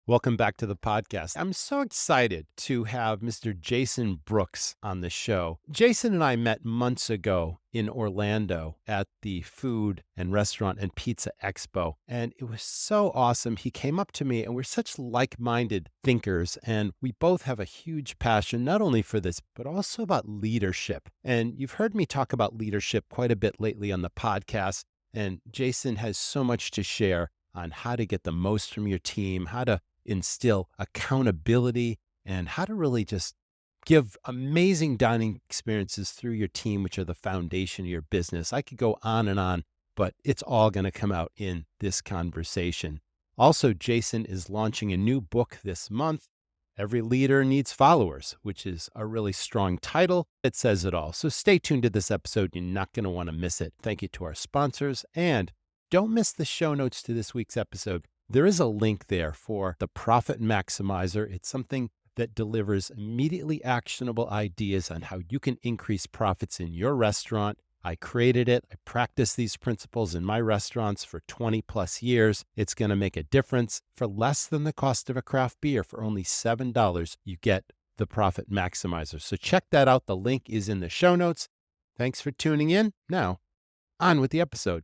Welcome back to the podcast. I'm so excited to have Mr. Jason Brooks on the show. Jason and I met months ago in Orlando at the Food and Restaurant and Pizza Expo, and it was so awesome. He came up to me, and we're such like-minded thinkers, and we both have a huge passion, not only for this, but also about leadership. And you've heard me talk about leadership quite a bit lately on the podcast, and Jason has so much to share on how to get the most from your team, how to instill accountability, and how to really just give amazing dining experiences through your team, which are the foundation of your business. I could go on, but it's all going to come out in this conversation. Also, Jason is launching a new book this month. Every Leader Needs Followers, which is a really strong title. It says it all. So stay tuned to this episode. You're not going to want to miss it. Thank you to our sponsors, and don't miss the show notes to this week's episode. There is a link there for the Profit Maximizer. It's something that delivers immediately actionable ideas on how you can increase profits in your restaurant. I created it. I practice these principles in my restaurants for 20 plus years. It's going to make a difference. For less than the cost of a craft beer, for only $7, you get the Profit Maximizer. So check that out. The link is in the show notes. Thanks for tuning in. Now, on with the episode.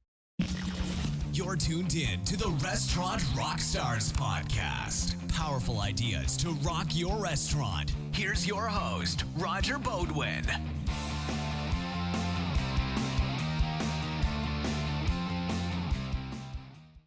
You're tuned in to the Restaurant Rockstars Podcast. Powerful ideas to rock your restaurant. Here's your host, Roger Bodwin.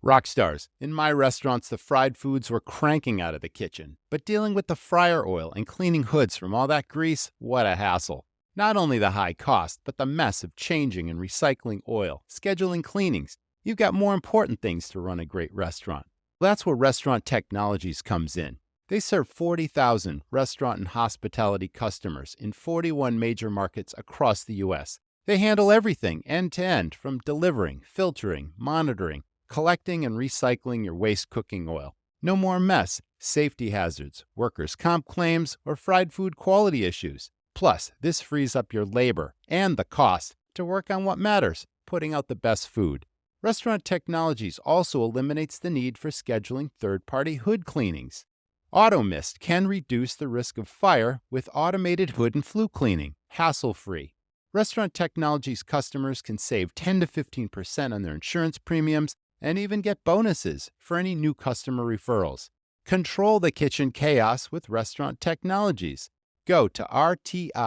Rockstars. In my restaurants, the fried foods were cranking out of the kitchen. But dealing with the fryer oil and cleaning hoods from all that grease, what a hassle. Not only the high cost, but the mess of changing and recycling oil, scheduling cleanings. You've got more important things to run a great restaurant. That's where Restaurant Technologies comes in. They serve 40,000 restaurant and hospitality customers in 41 major markets across the U.S. They handle everything end-to-end, from delivering, filtering, monitoring, collecting, and recycling your waste cooking oil. No more mess, safety hazards, workers' comp claims, or fried food quality issues. Plus, this frees up your labor and the cost to work on what matters, putting out the best food. Restaurant Technologies also eliminates the need for scheduling third-party hood cleanings. AutoMist can reduce the risk of fire with automated hood and flue cleaning, hassle-free. Restaurant Technologies customers can save 10 to 15% on their insurance premiums and even get bonuses for any new customer referrals. Control the kitchen chaos with Restaurant Technologies. Go to rti-inc.com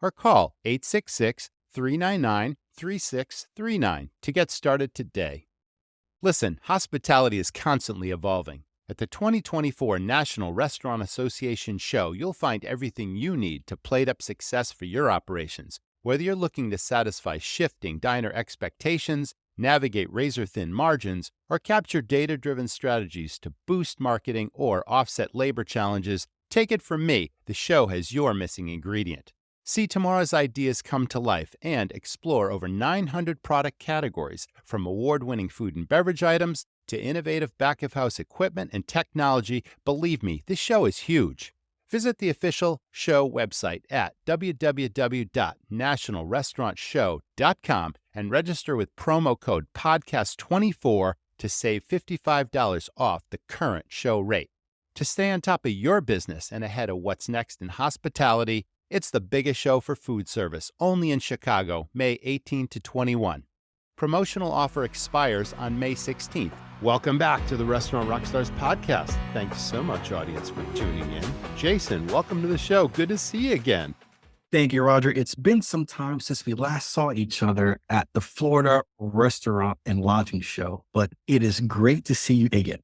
or call 866-399-3639 to get started today. Listen, hospitality is constantly evolving. At the 2024 National Restaurant Association show, you'll find everything you need to plate up success for your operations. Whether you're looking to satisfy shifting diner expectations, navigate razor-thin margins, or capture data-driven strategies to boost marketing or offset labor challenges, take it from me, the show has your missing ingredient. See tomorrow's ideas come to life and explore over 900 product categories, from award-winning food and beverage items to innovative back-of-house equipment and technology. Believe me, this show is huge. Visit the official show website at www.nationalrestaurantshow.com and register with promo code PODCAST24 to save $55 off the current show rate. To stay on top of your business and ahead of what's next in hospitality, it's the biggest show for food service, only in Chicago, May 18 to 21. Promotional offer expires on May 16th. Welcome back to the Restaurant Rockstars Podcast. Thanks so much, audience, for tuning in. Jason, welcome to the show. Good to see you again. Thank you, Roger. It's been some time since we last saw each other at the Florida Restaurant and Lodging Show, but it is great to see you again.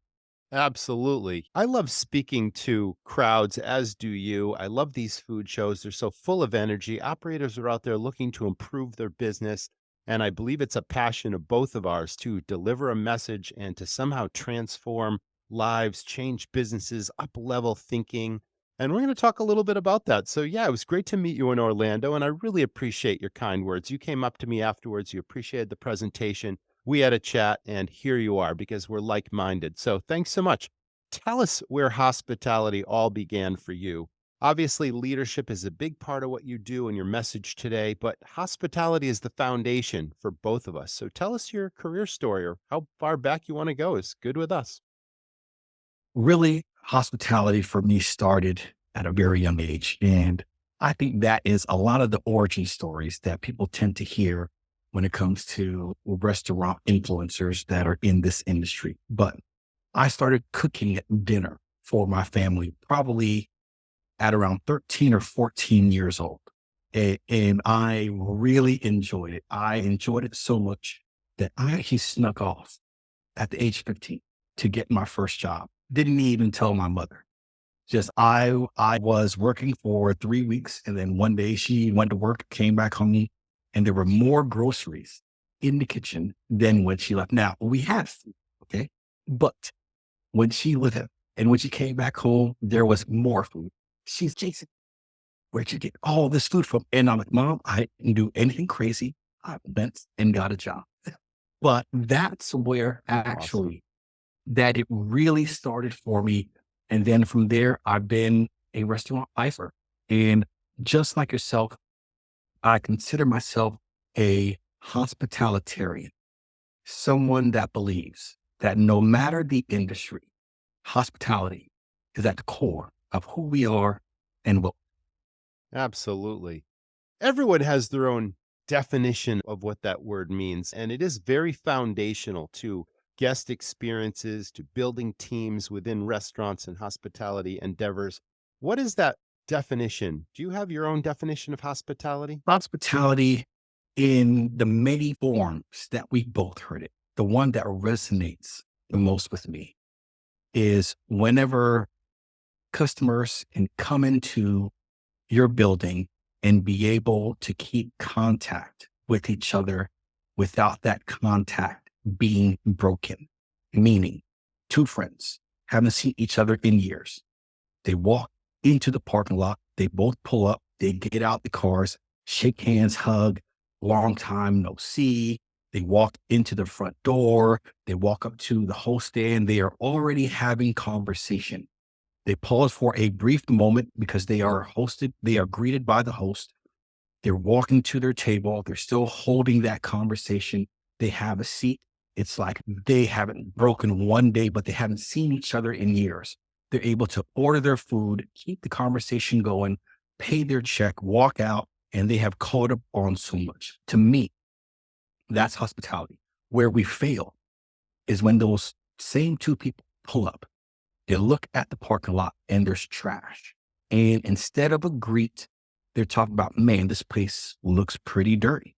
Absolutely. I love speaking to crowds, as do you. I love these food shows. They're so full of energy. Operators are out there looking to improve their business. And I believe it's a passion of both of ours to deliver a message and to somehow transform lives, change businesses, up-level thinking. And we're going to talk a little bit about that. So yeah, it was great to meet you in Orlando, and I really appreciate your kind words. You came up to me afterwards. You appreciated the presentation. We had a chat, and here you are, because we're like-minded. So thanks so much. Tell us where hospitality all began for you. Obviously, leadership is a big part of what you do and your message today, but hospitality is the foundation for both of us. So tell us your career story, or how far back you want to go is good with us. really, hospitality for me started at a very young age. And I think that is a lot of the origin stories that people tend to hear when it comes to restaurant influencers that are in this industry. But I started cooking dinner for my family probably at around 13 or 14 years old. And I really enjoyed it. I enjoyed it so much that I actually snuck off at the age of 15 to get my first job. Didn't even tell my mother. Just I was working for 3 weeks, and then one day she went to work, came back home, and there were more groceries in the kitchen than when she left. Now we had food, okay, but when she left and when she came back home, there was more food. She's Jason, where'd you get all this food from? And I'm like, Mom, I didn't do anything crazy. I went and got a job. But that's where Awesome. actually that it really started for me. And then from there, I've been a restaurant lifer. And just like yourself, I consider myself a hospitalitarian, someone that believes that no matter the industry, hospitality is at the core of who we are and what. Absolutely. Everyone has their own definition of what that word means, and it is very foundational to guest experiences, to building teams within restaurants and hospitality endeavors. What is that definition? Do you have your own definition of hospitality? Hospitality in the many forms that we both heard it, the one that resonates the most with me is whenever customers can come into your building and be able to keep contact with each other without that contact being broken. Meaning, two friends haven't seen each other in years. They walk into the parking lot, they both pull up, they get out the cars, shake hands, hug, long time no see. They walk into the front door, they walk up to the host stand, they are already having conversation. They pause for a brief moment because they are hosted, they are greeted by the host. They're walking to their table, they're still holding that conversation. They have a seat. It's like they haven't broken one day, but they haven't seen each other in years. They're able to order their food, keep the conversation going, pay their check, walk out, and they have caught up on so much. To me, that's hospitality. Where we fail is when those same two people pull up. They look at the parking lot and there's trash. And instead of a greet, they're talking about, man, this place looks pretty dirty.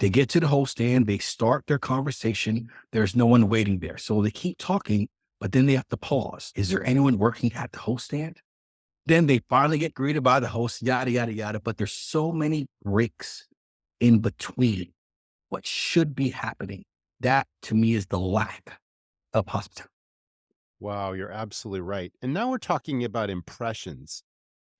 They get to the host stand, they start their conversation. There's no one waiting there. So they keep talking, but then they have to pause. Is there anyone working at the host stand? Then they finally get greeted by the host, yada, yada, yada. But there's so many breaks in between what should be happening. That to me is the lack of hospitality. Wow, you're absolutely right. And now we're talking about impressions.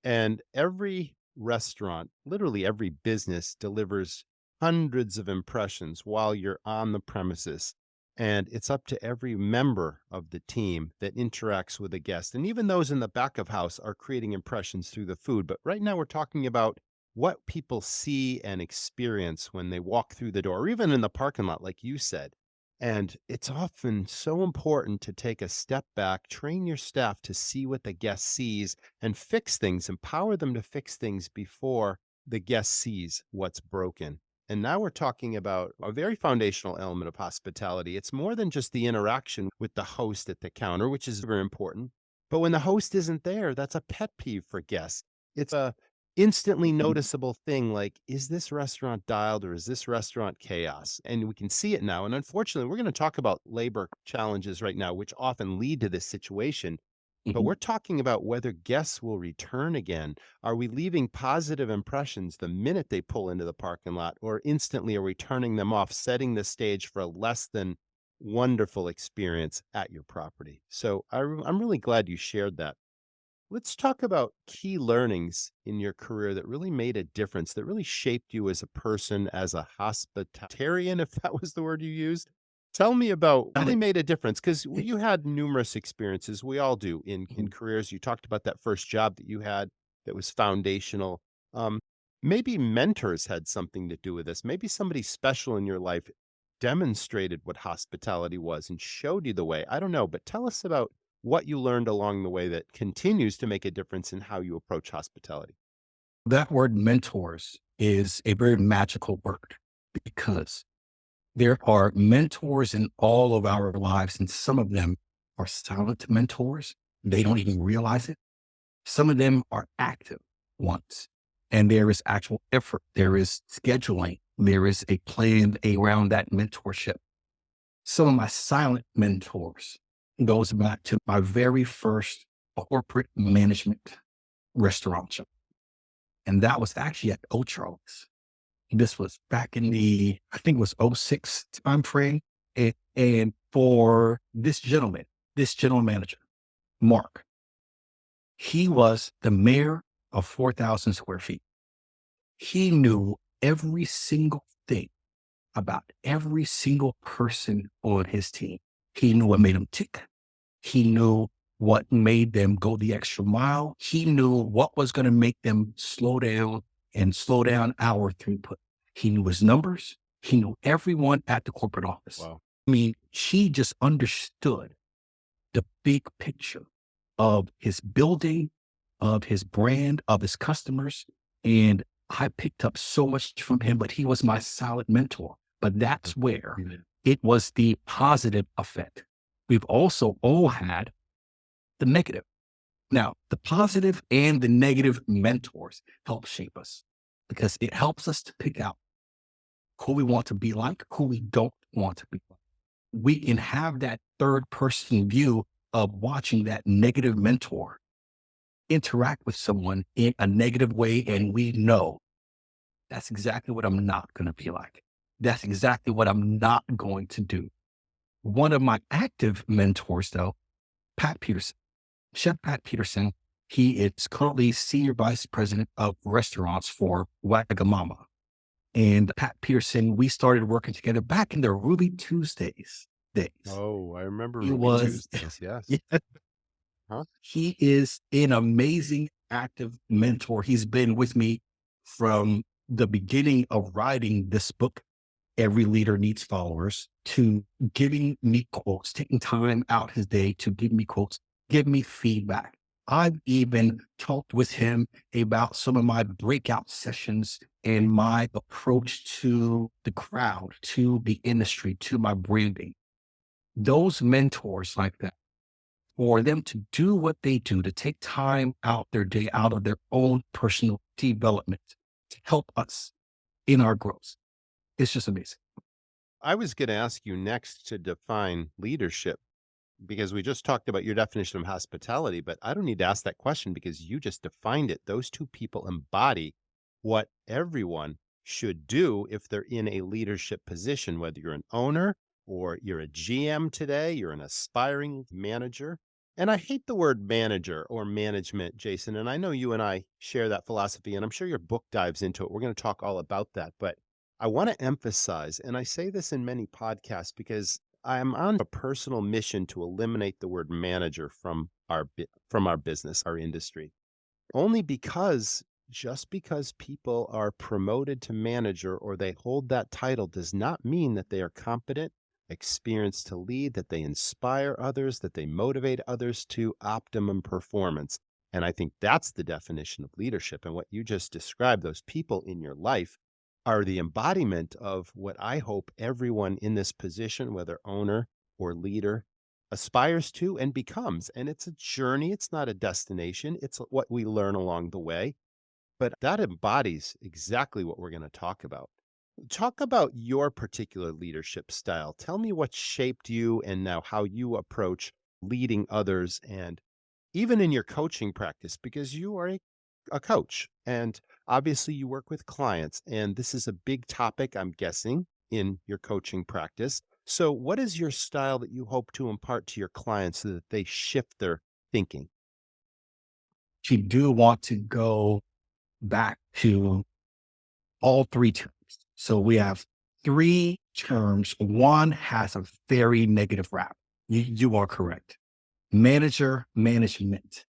And every restaurant, literally every business, delivers hundreds of impressions while you're on the premises. And it's up to every member of the team that interacts with a guest. And even those in the back of house are creating impressions through the food. But right now we're talking about what people see and experience when they walk through the door, or even in the parking lot, like you said. And it's often so important to take a step back, train your staff to see what the guest sees and fix things, empower them to fix things before the guest sees what's broken. And now we're talking about a very foundational element of hospitality. It's more than just the interaction with the host at the counter, which is very important. But when the host isn't there, that's a pet peeve for guests. It's a instantly noticeable thing like, is this restaurant dialed or is this restaurant chaos? And we can see it now. And unfortunately, we're going to talk about labor challenges right now, which often lead to this situation. But Mhm. we're talking about whether guests will return again. Are we leaving positive impressions the minute they pull into the parking lot, or instantly are we turning them off, setting the stage for a less than wonderful experience at your property? So I'm really glad you shared that. Let's talk about key learnings in your career that really made a difference, that really shaped you as a person, as a hospitarian, if that was the word you used. Tell me about Got really it. made a difference because you had numerous experiences. We all do in Mhm. careers. You talked about that first job that you had that was foundational. Um, Maybe mentors had something to do with this. Maybe somebody special in your life demonstrated what hospitality was and showed you the way. I don't know, but tell us about what you learned along the way that continues to make a difference in how you approach hospitality. That word mentors is a very magical word because there are mentors in all of our lives, and some of them are silent mentors. They don't even realize it. Some of them are active ones, and there is actual effort. There is scheduling. There is a plan around that mentorship. Some of my silent mentors goes back to my very first corporate management restaurant job. And that was actually at O'Charley's. This was back in I think it was '06 time frame. And for this gentleman, this general manager, Mark, he was the mayor of 4,000 square feet. He knew every single thing about every single person on his team. He knew what made them tick. He knew what made them go the extra mile. He knew what was going to make them slow down and slow down our throughput. He knew his numbers. He knew everyone at the corporate office. Wow. I mean, she just understood the big picture of his building, of his brand, of his customers. And I picked up so much from him, but he was my silent mentor. But that's where it was the positive effect. We've also all had the negative. Now, the positive and the negative mentors help shape us because it helps us to pick out who we want to be like, who we don't want to be like. We can have that third person view of watching that negative mentor interact with someone in a negative way. And we know that's exactly what I'm not going to be like. That's exactly what I'm not going to do. One of my active mentors, though, Pat Peterson, Chef Pat Peterson, he is currently Senior Vice President of Restaurants for Wagamama. And Pat Peterson, we started working together back in the Ruby Tuesdays days. Oh, I remember He Ruby was, Tuesdays, yes. yeah, Huh? he is an amazing active mentor. He's been with me from the beginning of writing this book, Every Leader Needs Followers, to giving me quotes, taking time out his day to give me quotes, give me feedback. I've even talked with him about some of my breakout sessions and my approach to the crowd, to the industry, to my branding. Those mentors like that, for them to do what they do, to take time out their day out of their own personal development to help us in our growth. It's just amazing. I was going to ask you next to define leadership because we just talked about your definition of hospitality, but I don't need to ask that question because you just defined it. Those two people embody what everyone should do if they're in a leadership position, whether you're an owner or you're a GM today, you're an aspiring manager. And I hate the word manager or management, Jason. And I know you and I share that philosophy, and I'm sure your book dives into it. We're going to talk all about that. But I want to emphasize, and I say this in many podcasts because I'm on a personal mission to eliminate the word manager from our business, our industry. Only because just because people are promoted to manager or they hold that title does not mean that they are competent, experienced to lead, that they inspire others, that they motivate others to optimum performance. And I think that's the definition of leadership. And what you just described, those people in your life are the embodiment of what I hope everyone in this position, whether owner or leader, aspires to and becomes. And it's a journey. It's not a destination. It's what we learn along the way. But that embodies exactly what we're going to talk about. Talk about your particular leadership style. Tell me what shaped you and now how you approach leading others and even in your coaching practice, because you are a coach and obviously you work with clients. And this is a big topic, I'm guessing, in your coaching practice. So what is your style that you hope to impart to your clients so that they shift their thinking? You do want to go back to all three terms. So we have three terms. One has a very negative rap. You are correct. Manager management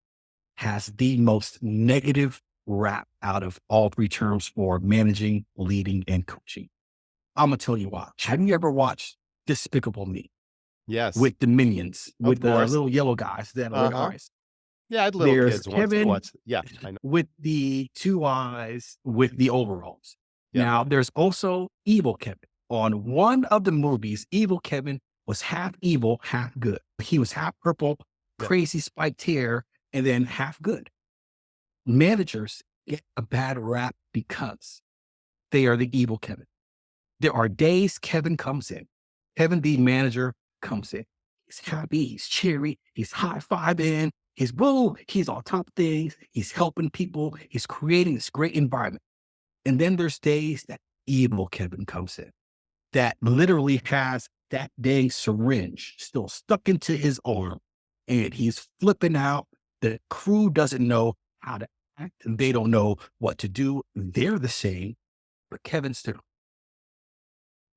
has the most negative rap out of all three terms for managing, leading, and coaching. I'm going to tell you why. Have you ever watched Despicable Me? Yes. with the minions, Of with the course. little yellow guys that are red Uh-huh. eyes. Yeah, I had little There's kids once to Kevin watch. Yeah, I know. with the two eyes with the overalls. Yep. Now, there's also Evil Kevin. On one of the movies, Evil Kevin was half evil, half good. He was half purple, Yep. crazy spiked hair, and then half good. Managers get a bad rap because they are the evil Kevin. There are days Kevin comes in. Kevin, the manager, comes in. He's happy, he's cheery, he's high-fiving, he's woo, he's on top of things, he's helping people, he's creating this great environment. And then there's days that evil Kevin comes in that literally has that dang syringe still stuck into his arm and he's flipping out. The crew doesn't know how to act and they don't know what to do. They're the same, but Kevin's still.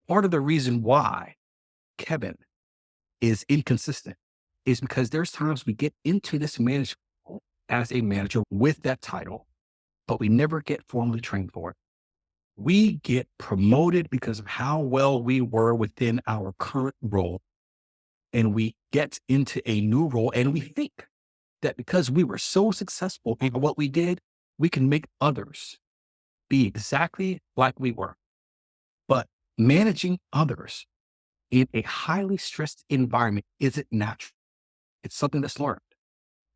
Part of the reason why Kevin is inconsistent is because there's times we get into this management role as a manager with that title, but we never get formally trained for it. We get promoted because of how well we were within our current role. And we get into a new role and we think that because we were so successful in what we did, we can make others be exactly like we were. But managing others in a highly stressed environment isn't natural. It's something that's learned.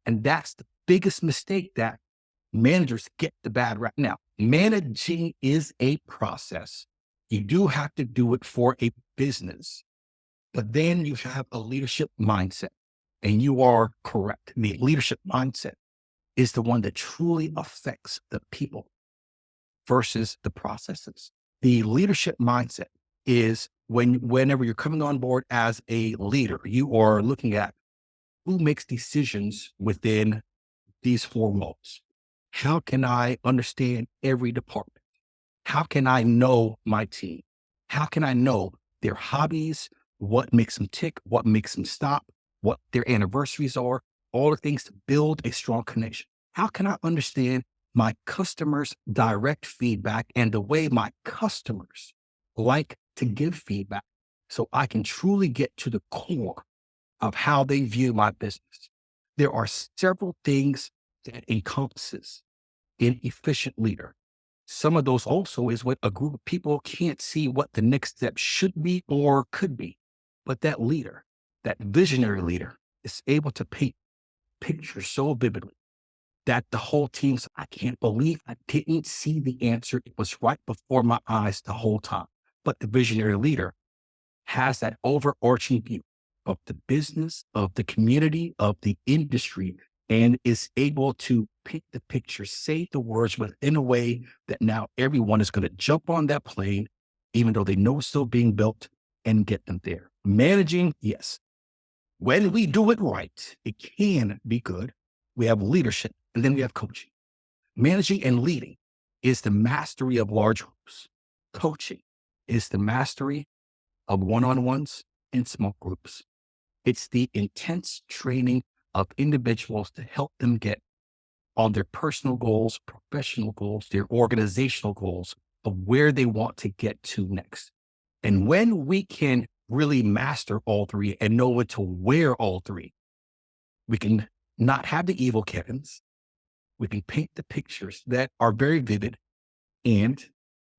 And that's the biggest mistake that managers get the bad rap. Now, managing is a process. You do have to do it for a business, but then you have a leadership mindset. And you are correct. The leadership mindset is the one that truly affects the people versus the processes. The leadership mindset is whenever you're coming on board as a leader, you are looking at who makes decisions within these four walls. How can I understand every department? How can I know my team? How can I know their hobbies, what makes them tick, what makes them stop, what their anniversaries are, all the things to build a strong connection? How can I understand my customers' direct feedback and the way my customers like to give feedback so I can truly get to the core of how they view my business? There are several things that encompasses an efficient leader. Some of those also is when a group of people can't see what the next step should be or could be. But that leader, that visionary leader, is able to paint pictures so vividly that the whole team's, I can't believe I didn't see the answer. It was right before my eyes the whole time. But the visionary leader has that overarching view of the business, of the community, of the industry, and is able to paint the picture, say the words within a way that now everyone is going to jump on that plane, even though they know it's still being built, and get them there. Managing, yes. When we do it right, it can be good. We have leadership and then we have coaching. Managing and leading is the mastery of large groups. Coaching is the mastery of one-on-ones and small groups. It's the intense training of individuals to help them get on their personal goals, professional goals, their organizational goals of where they want to get to next. And when we can really master all three and know what to wear all three, we can not have the evil Kevins. We can paint the pictures that are very vivid, and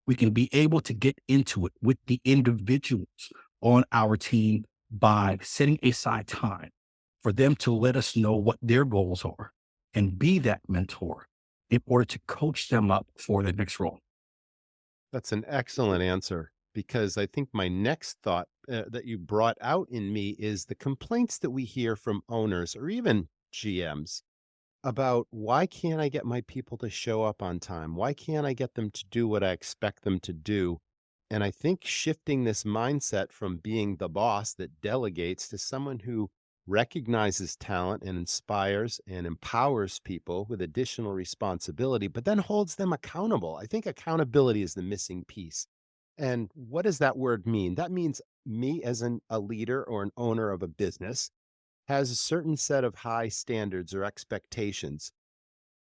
we can be able to get into it with the individuals on our team by setting aside time for them to let us know what their goals are and be that mentor in order to coach them up for the next role. That's an excellent answer, because I think my next thought that you brought out in me is the complaints that we hear from owners or even GMs about, why can't I get my people to show up on time? Why can't I get them to do what I expect them to do? And I think shifting this mindset from being the boss that delegates to someone who recognizes talent and inspires and empowers people with additional responsibility, but then holds them accountable. I think accountability is the missing piece. And what does that word mean? That means me as a leader or an owner of a business has a certain set of high standards or expectations.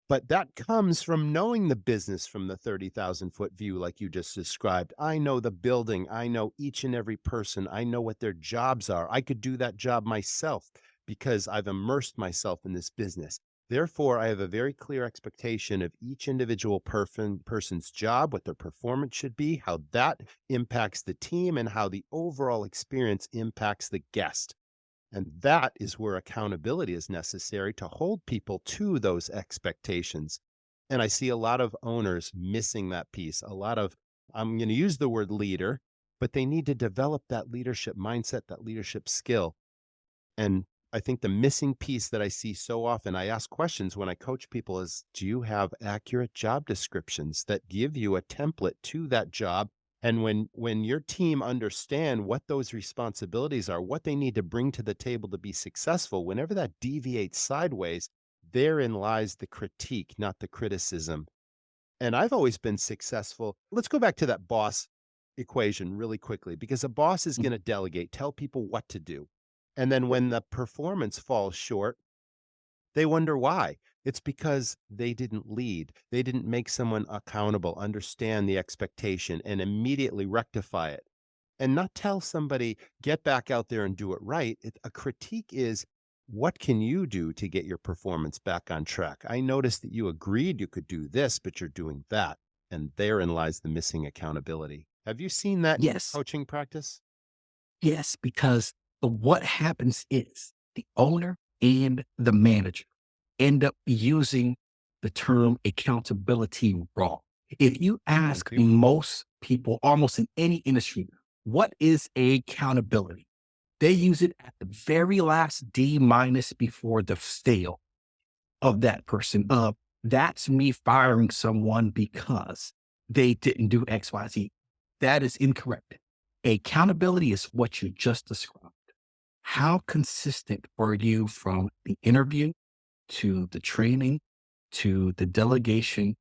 But that comes from knowing the business from the 30,000 foot view, like you just described. I know the building. I know each and every person. I know what their jobs are. I could do that job myself because I've immersed myself in this business. Therefore, I have a very clear expectation of each individual person's job, what their performance should be, how that impacts the team, and how the overall experience impacts the guest. And that is where accountability is necessary to hold people to those expectations. And I see a lot of owners missing that piece. A lot of, I'm going to use the word leader, but they need to develop that leadership mindset, that leadership skill. And I think the missing piece that I see so often, I ask questions when I coach people is, do you have accurate job descriptions that give you a template to that job? And when your team understand what those responsibilities are, what they need to bring to the table to be successful, whenever that deviates sideways, therein lies the critique, not the criticism. And I've always been successful. Let's go back to that boss equation really quickly, because a boss is going to delegate, tell people what to do. And then when the performance falls short, they wonder why. It's because they didn't lead. They didn't make someone accountable, understand the expectation, and immediately rectify it. And not tell somebody, get back out there and do it right. A critique is, what can you do to get your performance back on track? I noticed that you agreed you could do this, but you're doing that. And therein lies the missing accountability. Have you seen that in Yes. coaching practice? Yes, because what happens is the owner and the manager end up using the term accountability wrong. If you ask you. most people, almost in any industry, what is accountability? They use it at the very last D minus before the fail of that person. That's me firing someone because they didn't do X, Y, Z. That is incorrect. Accountability is what you just described. How consistent were you from the interview to the training, to the delegation,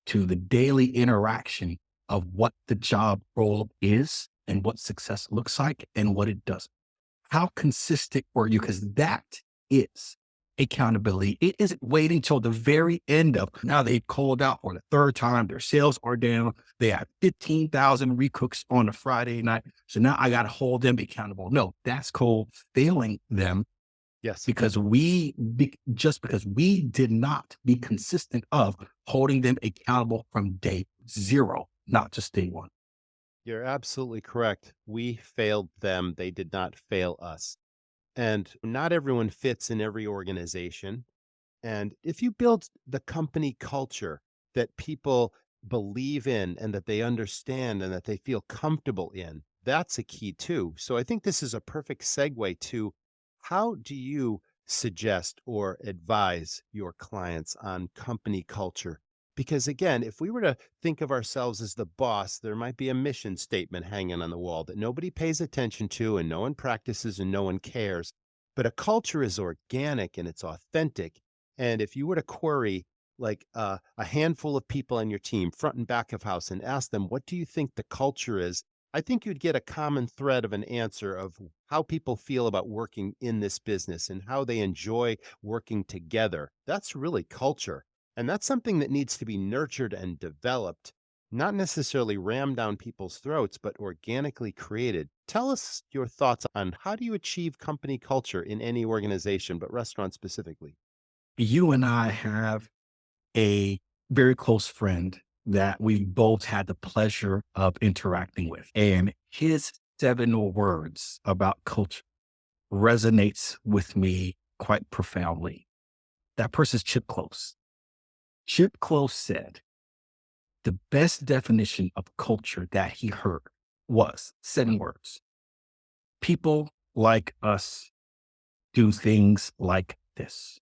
to the daily interaction of what the job role is and what success looks like and what it doesn't? How consistent were you? Because that is accountability. It isn't waiting till the very end of now they've called out for the third time. Their sales are down. They have 15,000 recooks on a Friday night. So now I got to hold them accountable. No, that's called failing them Yes. because just because we did not be consistent of holding them accountable from day zero, not just day one. You're absolutely correct. We failed them. They did not fail us. And not everyone fits in every organization. And if you build the company culture that people believe in and that they understand and that they feel comfortable in, that's a key too. So I think this is a perfect segue to, how do you suggest or advise your clients on company culture? Because again, if we were to think of ourselves as the boss, there might be a mission statement hanging on the wall that nobody pays attention to and no one practices and no one cares. But a culture is organic and it's authentic. And if you were to query like a handful of people on your team, front and back of house, and ask them, what do you think the culture is? I think you'd get a common thread of an answer of how people feel about working in this business and how they enjoy working together. That's really culture. And that's something that needs to be nurtured and developed, not necessarily rammed down people's throats, but organically created. Tell us your thoughts on how do you achieve company culture in any organization, but restaurants specifically? You and I have a very close friend that we both had the pleasure of interacting with. And his 7 words about culture resonates with me quite profoundly. That person's Chip Close. Chip Close said the best definition of culture that he heard was 7 words. People like us do things like this.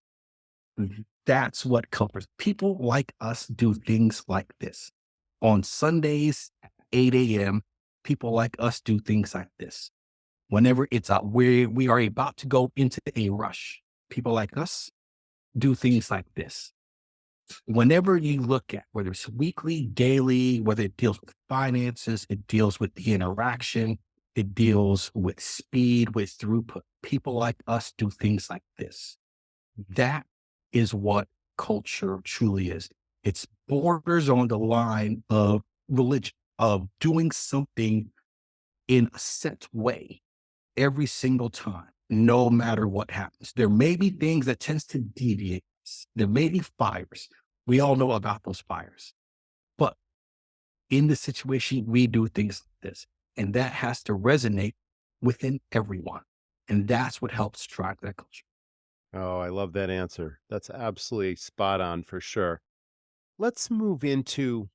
That's what culture is. People like us do things like this. On Sundays at 8 a.m., people like us do things like this. Whenever it's out, we are about to go into a rush, people like us do things like this. Whenever you look at whether it's weekly, daily, whether it deals with finances, it deals with the interaction, it deals with speed, with throughput. People like us do things like this. That is what culture truly is. It's borders on the line of religion, of doing something in a set way every single time, no matter what happens. There may be things that tends to deviate. There may be fires. We all know about those fires. But in the situation, we do things like this, and that has to resonate within everyone. And that's what helps drive that culture. Oh, I love that answer. That's absolutely spot on for sure. Let's move into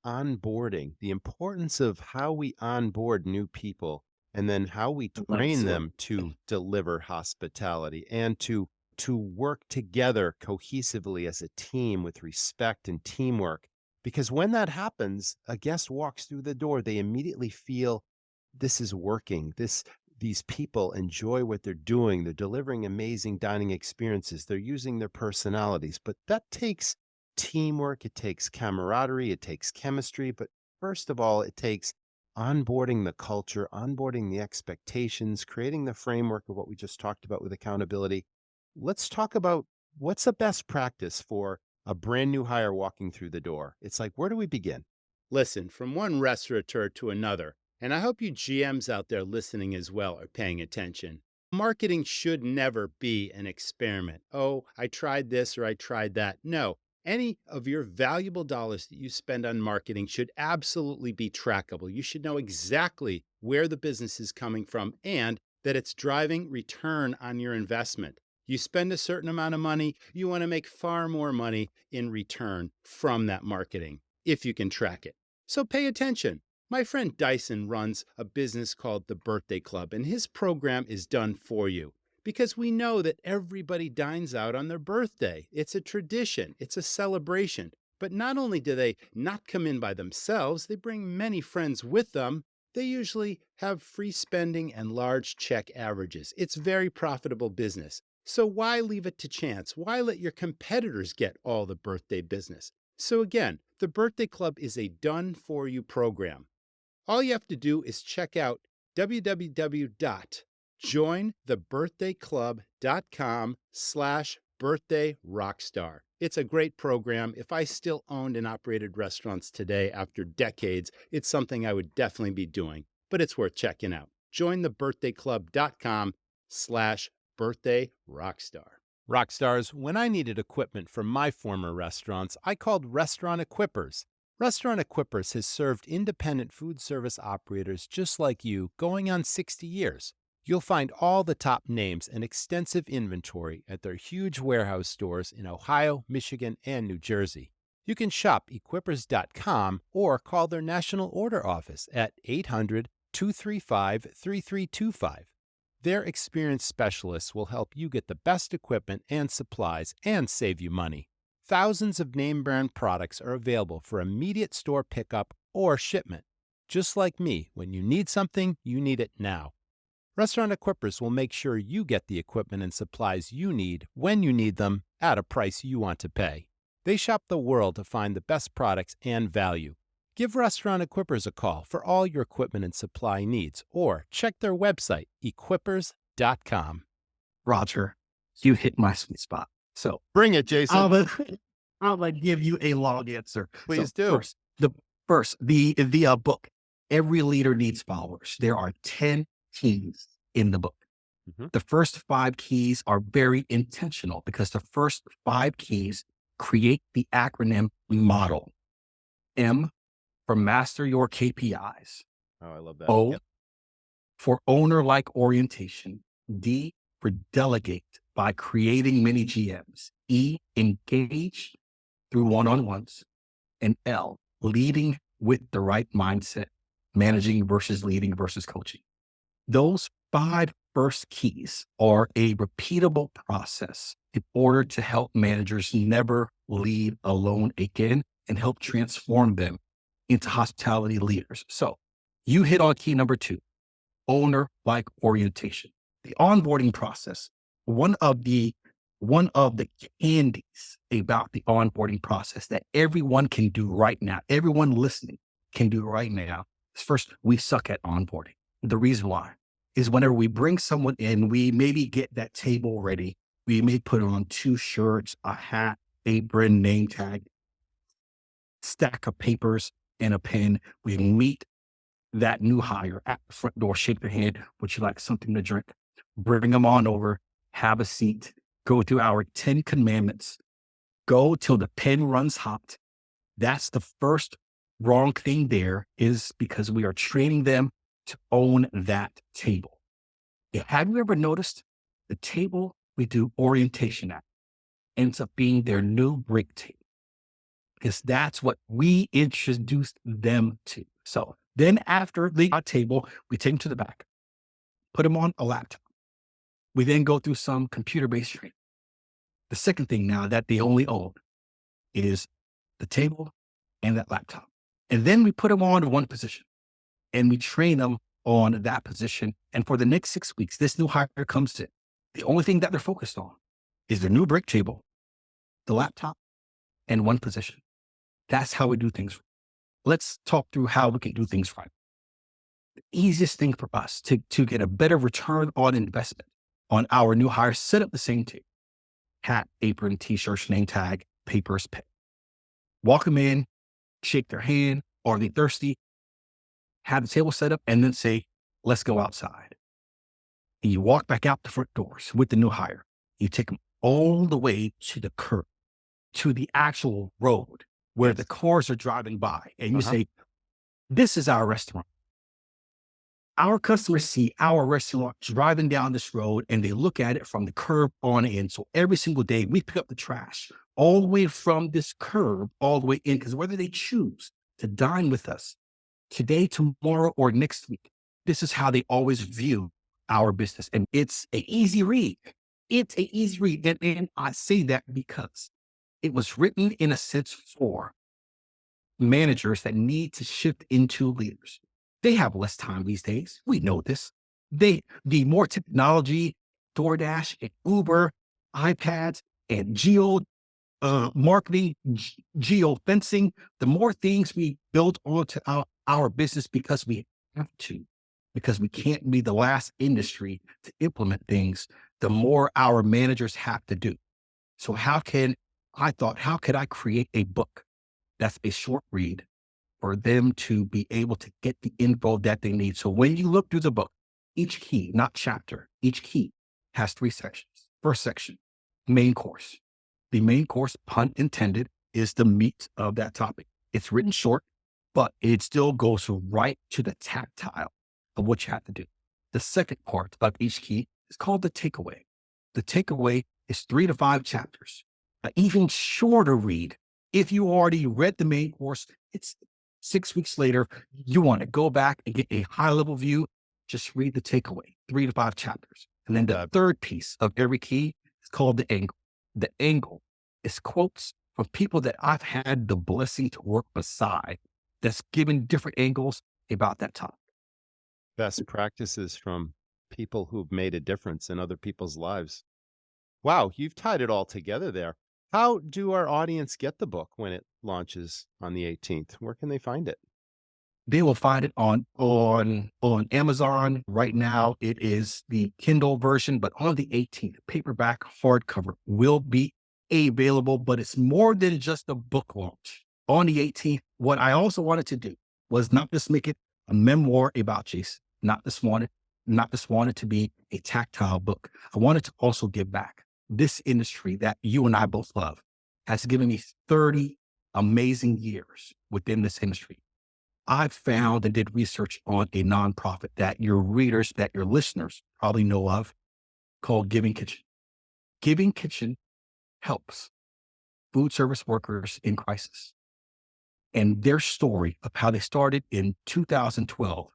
onboarding, the importance of how we onboard new people and then how we train Absolutely. them to deliver hospitality and to work together cohesively as a team with respect and teamwork. Because when that happens, a guest walks through the door, they immediately feel this is working. These people enjoy what they're doing. They're delivering amazing dining experiences. They're using their personalities, but that takes teamwork, it takes camaraderie, it takes chemistry, but first of all, it takes onboarding the culture, onboarding the expectations, creating the framework of what we just talked about with accountability. Let's talk about what's a best practice for a brand new hire walking through the door. It's like, where do we begin? Listen, from one restaurateur to another, and I hope you GMs out there listening as well are paying attention. Marketing should never be an experiment. Oh, I tried this or I tried that. No, any of your valuable dollars that you spend on marketing should absolutely be trackable. You should know exactly where the business is coming from and that it's driving return on your investment. You spend a certain amount of money, you want to make far more money in return from that marketing if you can track it. So pay attention. My friend Dyson runs a business called the Birthday Club, and his program is done for you because we know that everybody dines out on their birthday. It's a tradition, it's a celebration. But not only do they not come in by themselves, they bring many friends with them. They usually have free spending and large check averages. It's very profitable business. So why leave it to chance? Why let your competitors get all the birthday business? So again, the Birthday Club is a done-for-you program. All you have to do is check out www.jointhebirthdayclub.com/birthdayrockstar. It's a great program. If I still owned and operated restaurants today after decades, it's something I would definitely be doing, but it's worth checking out. Jointhebirthdayclub.com/birthdayrockstar. Rockstars, when I needed equipment from my former restaurants, I called Restaurant Equippers. Restaurant Equippers has served independent food service operators just like you going on 60 years. You'll find all the top names and extensive inventory at their huge warehouse stores in Ohio, Michigan, and New Jersey. You can shop equippers.com or call their national order office at 800-235-3325. Their experienced specialists will help you get the best equipment and supplies and save you money. Thousands of name brand products are available for immediate store pickup or shipment. Just like me, when you need something, you need it now. Restaurant Equippers will make sure you get the equipment and supplies you need when you need them at a price you want to pay. They shop the world to find the best products and value. Give Restaurant Equippers a call for all your equipment and supply needs or check their website, equippers.com. Roger, you hit my sweet spot. So Bring it, Jason. I'm gonna give you a long answer. Please do. The book, Every Leader Needs Followers. There are 10 keys in the book. Mhm. The first 5 keys are very intentional because the first 5 keys create the acronym MODEL. M for master your KPIs. Oh, I love that. O Yep. for owner-like orientation. D for delegate by creating mini GMs. E, engage through one-on-ones. And L, leading with the right mindset, managing versus leading versus coaching. Those 5 first keys are a repeatable process in order to help managers never lead alone again and help transform them into hospitality leaders. So you hit on key number 2, owner-like orientation. The onboarding process, one of the candies about the onboarding process that everyone can do right now, everyone listening can do right now, is first, we suck at onboarding. The reason why is whenever we bring someone in, we maybe get that table ready. We may put on 2 shirts, a hat, apron, name tag, stack of papers, and a pen. We meet that new hire at the front door, shake their hand. Would you like something to drink? Bring them on over, have a seat, go through our 10 commandments, go till the pen runs hot. That's the first wrong thing there, is because we are training them to own that table. Have you ever noticed the table we do orientation at ends up being their new break table? Because that's what we introduced them to. So then after the table, we take them to the back, put them on a laptop. We then go through some computer-based training. The second thing now that they only own is the table and that laptop. And then we put them on one position and we train them on that position. And for the next 6 weeks, this new hire comes in. The only thing that they're focused on is the new break table, the laptop, and one position. That's how we do things. Let's talk through how we can do things right. The easiest thing for us to get a better return on investment on our new hires, set up the same table: hat, apron, t-shirts, name tag, papers, pen. Walk them in, shake their hand. Are they thirsty? Have the table set up, and then say, let's go outside. And you walk back out the front doors with the new hire. You take them all the way to the curb, to the actual road where the cars are driving by. And you say, this is our restaurant. Our customers see our restaurant driving down this road and they look at it from the curb on in. So every single day we pick up the trash all the way from this curb all the way in, because whether they choose to dine with us today, tomorrow, or next week, this is how they always view our business. And it's an easy read. It's an easy read. And I say that because it was written in a sense for managers that need to shift into leaders. They have less time these days. We know this. The more technology, DoorDash and Uber, iPads and geo marketing, geo fencing, the more things we build onto our business because we have to, because we can't be the last industry to implement things, the more our managers have to do. So how could I create a book that's a short read for them to be able to get the info that they need? So when you look through the book, each key, not chapter, each key has 3 sections. First section, main course. The main course, pun intended, is the meat of that topic. It's written short, but it still goes right to the tactile of what you have to do. The second part of each key is called the takeaway. The takeaway is 3 to 5 chapters. An even shorter read. If you already read the main course, it's 6 weeks later, you want to go back and get a high level view, just read the takeaway, 3 to 5 chapters. And then the third piece of every key is called the angle. The angle is quotes from people that I've had the blessing to work beside that's given different angles about that topic. Best practices from people who've made a difference in other people's lives. Wow, you've tied it all together there. How do our audience get the book when it launches on the 18th? Where can they find it? They will find it on Amazon. Right now, it is the Kindle version, but on the 18th, paperback hardcover will be available, but it's more than just a book launch. On the 18th, what I also wanted to do was not just make it a memoir about Jason, not just wanted to be a tactile book. I wanted to also give back. This industry that you and I both love has given me 30 amazing years within this industry. I've found and did research on a nonprofit that your readers, that your listeners probably know of, called Giving Kitchen. Giving Kitchen helps food service workers in crisis. And their story of how they started in 2012,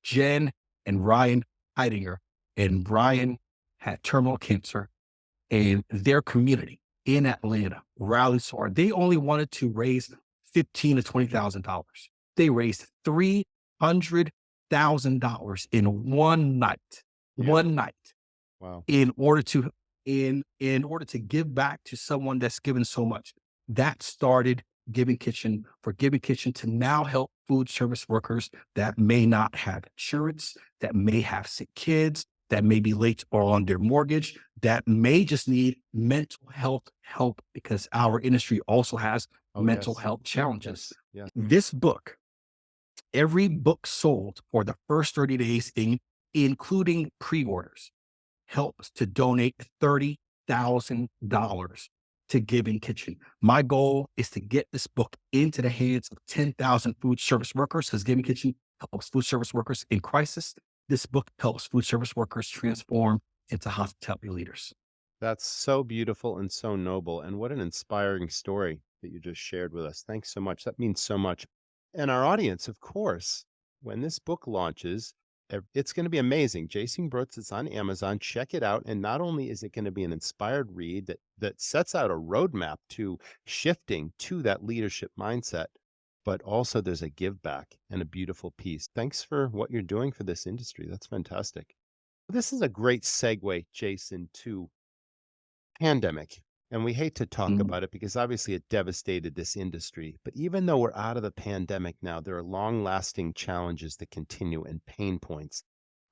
Jen and Ryan Heidinger, and Brian had terminal cancer, and their community in Atlanta rallied so hard. They only wanted to raise $15,000 to $20,000. They raised $300,000 in one night. Yeah. One night. Wow. In order to give back to someone that's given so much. That started Giving Kitchen, for Giving Kitchen to now help food service workers that may not have insurance, that may have sick kids, that may be late or on their mortgage, that may just need mental health help because our industry also has mental health challenges. Yes. This book, every book sold for the first 30 days, including pre-orders, helps to donate $30,000 to Giving Kitchen. My goal is to get this book into the hands of 10,000 food service workers, because Giving Kitchen helps food service workers in crisis. This book helps food service workers transform into hospitality leaders. That's so beautiful and so noble. And what an inspiring story that you just shared with us. Thanks so much. That means so much. And our audience, of course, when this book launches, it's going to be amazing. Jason Brooks is on Amazon. Check it out. And not only is it going to be an inspired read that sets out a roadmap to shifting to that leadership mindset, but also there's a give back and a beautiful piece. Thanks for what you're doing for this industry. That's fantastic. This is a great segue, Jason, to pandemic. And we hate to talk about it because obviously it devastated this industry. But even though we're out of the pandemic now, there are long lasting challenges that continue and pain points.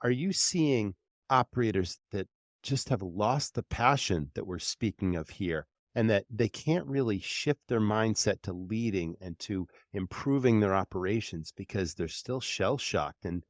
Are you seeing operators that just have lost the passion that we're speaking of here and that they can't really shift their mindset to leading and to improving their operations because they're still shell shocked and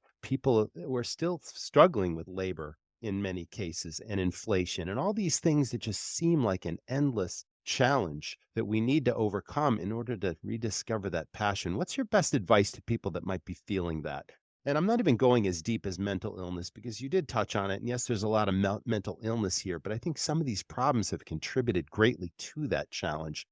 we're still struggling with labor in many cases and inflation and all these things that just seem like an endless challenge that we need to overcome in order to rediscover that passion? What's your best advice to people that might be feeling that? And I'm not even going as deep as mental illness because you did touch on it. And yes, there's a lot of mental illness here, but I think some of these problems have contributed greatly to that challenge.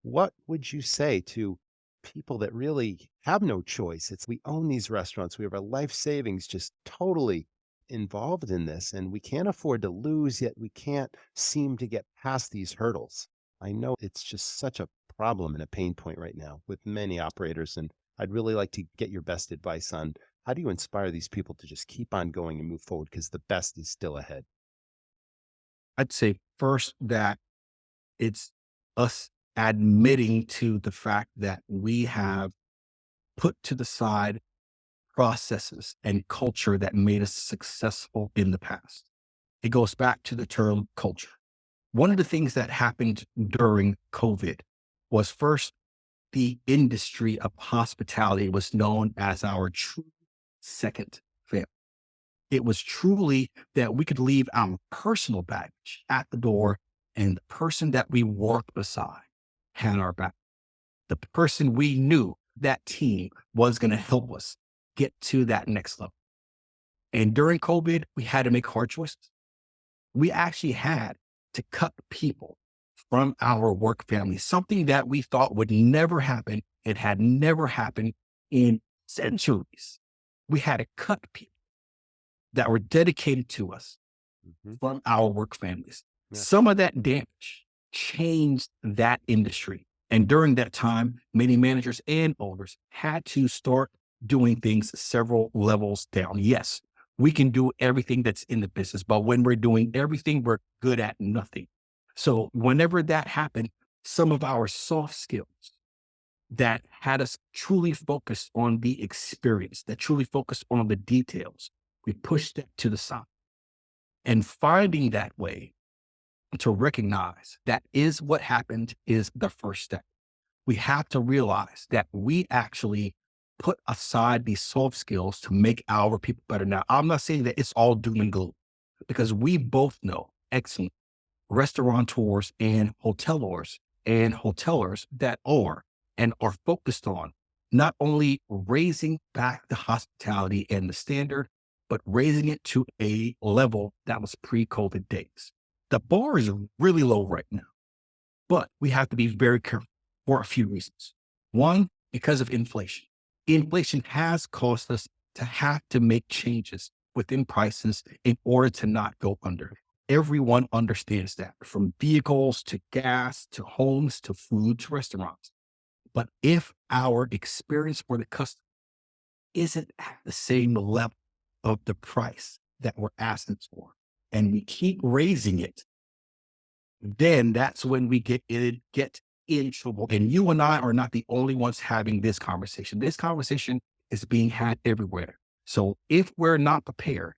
What would you say to people that really have no choice? We own these restaurants. We have our life savings just totally involved in this, and we can't afford to lose, yet we can't seem to get past these hurdles. I know it's just such a problem and a pain point right now with many operators, and I'd really like to get your best advice on how do you inspire these people to just keep on going and move forward because the best is still ahead. I'd say first that it's us admitting to the fact that we have put to the side processes and culture that made us successful in the past. It goes back to the term culture. One of the things that happened during COVID was first, the industry of hospitality was known as our true second family. It was truly that we could leave our personal baggage at the door and the person that we worked beside had our back. The person we knew, that team was going to help us get to that next level. And during COVID, we had to make hard choices. We actually had to cut people from our work family, something that we thought would never happen. It had never happened in centuries. We had to cut people that were dedicated to us from our work families. Yeah. Some of that damage changed that industry. And during that time, many managers and owners had to start doing things several levels down. Yes, we can do everything that's in the business, but when we're doing everything, we're good at nothing. So whenever that happened, some of our soft skills that had us truly focused on the experience, that truly focused on the details, we pushed it to the side. And finding that way to recognize that is what happened is the first step. We have to realize that we actually put aside these soft skills to make our people better. Now, I'm not saying that it's all doom and gloom because we both know excellent restaurateurs and hotelers that are and are focused on not only raising back the hospitality and the standard, but raising it to a level that was pre-COVID days. The bar is really low right now, but we have to be very careful for a few reasons. One, because of inflation. Inflation has caused us to have to make changes within prices in order to not go under. Everyone understands that, from vehicles to gas to homes to food to restaurants. But if our experience for the customer isn't at the same level of the price that we're asking for, and we keep raising it, then that's when we get in trouble. And you and I are not the only ones having this conversation. This conversation is being had everywhere. So if we're not prepared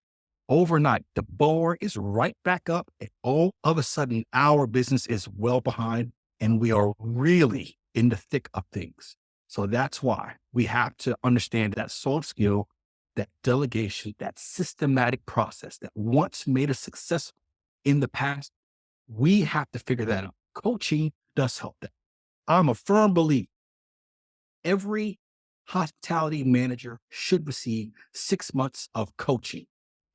overnight, the bar is right back up, and all of a sudden, our business is well behind, and we are really in the thick of things. So that's why we have to understand that soft skill, that delegation, that systematic process that once made us successful in the past. We have to figure that out. Coaching does help that. I'm a firm believer every hospitality manager should receive 6 months of coaching.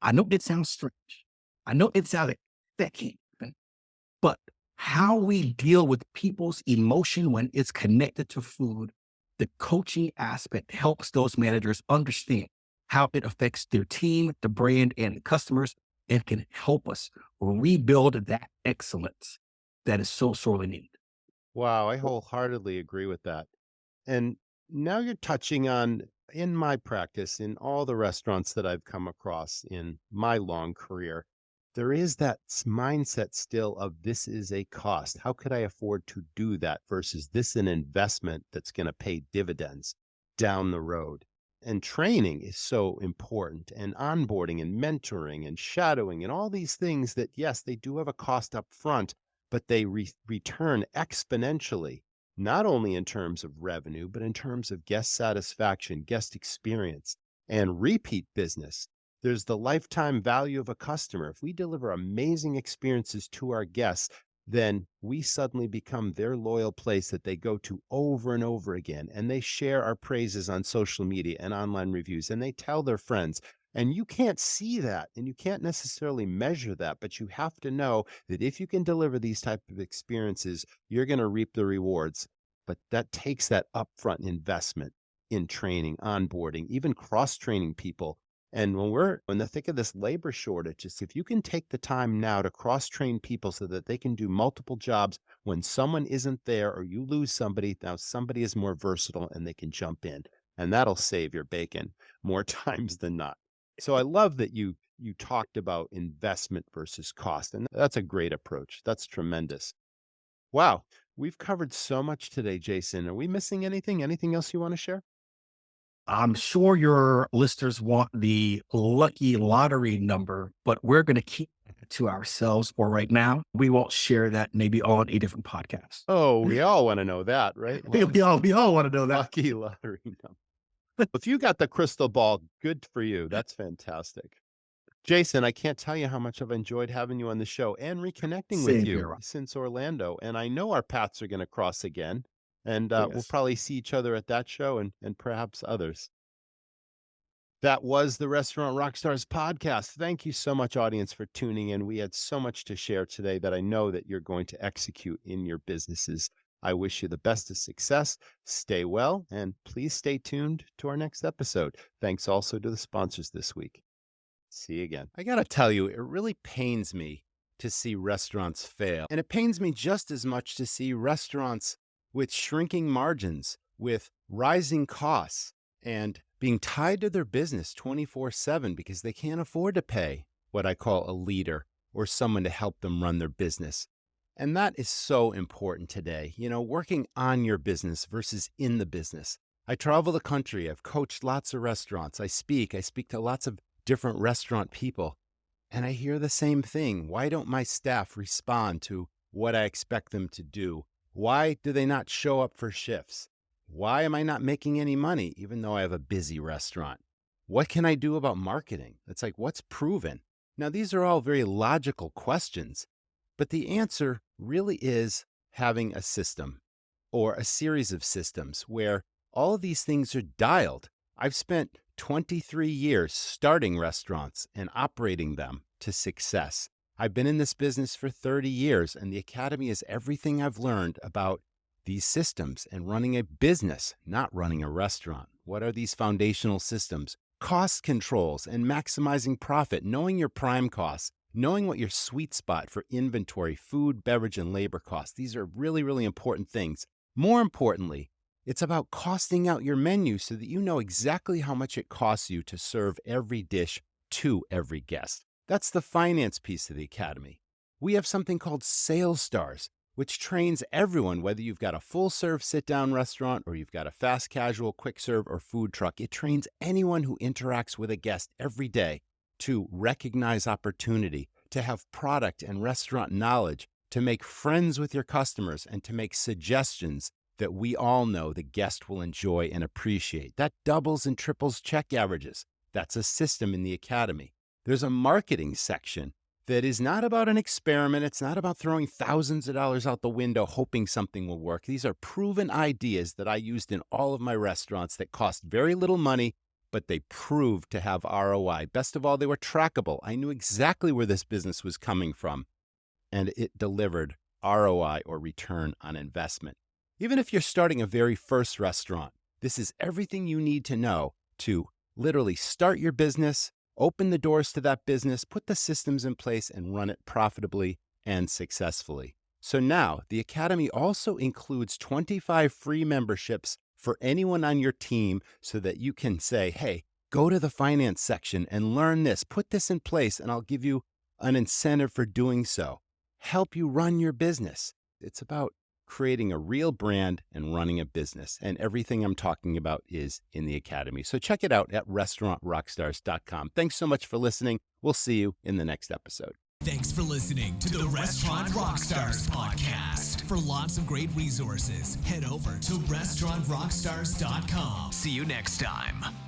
I know it sounds strange. I know it sounds like that can't happen, but how we deal with people's emotion when it's connected to food, the coaching aspect helps those managers understand how it affects their team, the brand, and the customers, and can help us rebuild that excellence that is so sorely needed. Wow, I wholeheartedly agree with that. And now you're touching on, in my practice, in all the restaurants that I've come across in my long career, there is that mindset still of this is a cost. How could I afford to do that versus this an investment that's going to pay dividends down the road? And training is so important, and onboarding and mentoring and shadowing and all these things that, yes, they do have a cost up front, but they return exponentially, not only in terms of revenue, but in terms of guest satisfaction, guest experience, and repeat business. There's the lifetime value of a customer. If we deliver amazing experiences to our guests, then we suddenly become their loyal place that they go to over and over again. And they share our praises on social media and online reviews, and they tell their friends. And you can't see that, and you can't necessarily measure that, but you have to know that if you can deliver these type of experiences, you're going to reap the rewards. But that takes that upfront investment in training, onboarding, even cross-training people. And when we're in the thick of this labor shortage, if you can take the time now to cross-train people so that they can do multiple jobs when someone isn't there or you lose somebody, now somebody is more versatile and they can jump in. And that'll save your bacon more times than not. So I love that you talked about investment versus cost. And that's a great approach. That's tremendous. Wow. We've covered so much today, Jason. Are we missing anything? Anything else you want to share? I'm sure your listeners want the lucky lottery number, but we're going to keep it to ourselves for right now. We won't share that maybe on a different podcast. Oh, we all want to know that, right? We all want to know that. Lucky lottery number. If you got the crystal ball, good for you. That's fantastic. Jason, I can't tell you how much I've enjoyed having you on the show and reconnecting with Same you here, Rob. since Orlando. And I know our paths are going to cross again. And we'll Yes. probably see each other at that show and perhaps others. That was the Restaurant Rockstars podcast. Thank you so much, audience, for tuning in. We had so much to share today that I know that you're going to execute in your businesses. I wish you the best of success. Stay well, and please stay tuned to our next episode. Thanks also to the sponsors this week. See you again. I got to tell you, it really pains me to see restaurants fail. And it pains me just as much to see restaurants with shrinking margins, with rising costs, and being tied to their business 24/7 because they can't afford to pay what I call a leader or someone to help them run their business. And that is so important today, working on your business versus in the business. I travel the country. I've coached lots of restaurants. I speak to lots of different restaurant people, and I hear the same thing. Why don't my staff respond to what I expect them to do? Why do they not show up for shifts? Why am I not making any money, even though I have a busy restaurant? What can I do about marketing? It's like, what's proven? Now, these are all very logical questions, but the answer really is having a system or a series of systems where all of these things are dialed. I've spent 23 years starting restaurants and operating them to success. I've been in this business for 30 years, and the Academy is everything I've learned about these systems and running a business, not running a restaurant. What are these foundational systems? Cost controls and maximizing profit, knowing your prime costs, knowing what your sweet spot for inventory, food, beverage, and labor costs. These are really, really important things. More importantly, it's about costing out your menu so that you know exactly how much it costs you to serve every dish to every guest. That's the finance piece of the Academy. We have something called Sales Stars, which trains everyone, whether you've got a full-serve sit-down restaurant or you've got a fast casual, quick-serve, or food truck. It trains anyone who interacts with a guest every day to recognize opportunity, to have product and restaurant knowledge, to make friends with your customers, and to make suggestions that we all know the guest will enjoy and appreciate. That doubles and triples check averages. That's a system in the academy. There's a marketing section that is not about an experiment. It's not about throwing thousands of dollars out the window hoping something will work. These are proven ideas that I used in all of my restaurants that cost very little money, but they proved to have ROI. Best of all, they were trackable. I knew exactly where this business was coming from, and it delivered ROI, or return on investment. Even if you're starting a very first restaurant, this is everything you need to know to literally start your business, open the doors to that business, put the systems in place, and run it profitably and successfully. So now, the Academy also includes 25 free memberships for anyone on your team so that you can say, hey, go to the finance section and learn this, put this in place, and I'll give you an incentive for doing so. Help you run your business. It's about creating a real brand and running a business. And everything I'm talking about is in the Academy. So check it out at restaurantrockstars.com. Thanks so much for listening. We'll see you in the next episode. Thanks for listening to the Restaurant Rockstars Podcast. For lots of great resources, head over to restaurantrockstars.com. See you next time.